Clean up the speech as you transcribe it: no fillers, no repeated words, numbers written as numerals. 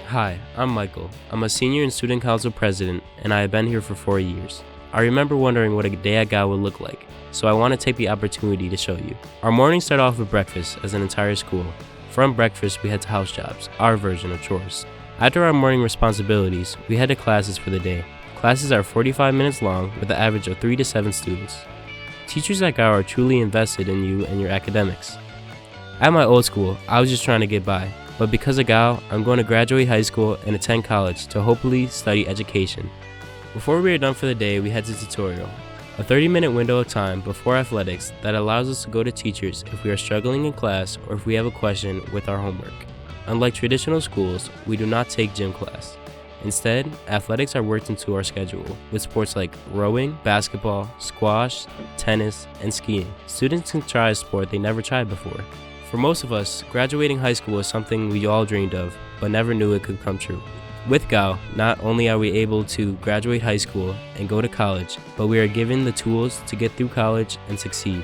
Hi, I'm Michael. I'm a senior and student council president, and I have been here for 4 years. I remember wondering what a day at GAL would look like, so I want to take the opportunity to show you. Our mornings start off with breakfast as an entire school. From breakfast, we head to house jobs, our version of chores. After our morning responsibilities, we head to classes for the day. Classes are 45 minutes long with an average of 3 to 7 students. Teachers at GAL are truly invested in you and your academics. At my old school, I was just trying to get by, but because of GAL, I'm going to graduate high school and attend college to hopefully study education. Before we are done for the day, we head to tutorial, a 30-minute window of time before athletics that allows us to go to teachers if we are struggling in class or if we have a question with our homework. Unlike traditional schools, we do not take gym class. Instead, athletics are worked into our schedule with sports like rowing, basketball, squash, tennis, and skiing. Students can try a sport they never tried before. For most of us, graduating high school is something we all dreamed of, but never knew it could come true. With GAL, not only are we able to graduate high school and go to college, but we are given the tools to get through college and succeed.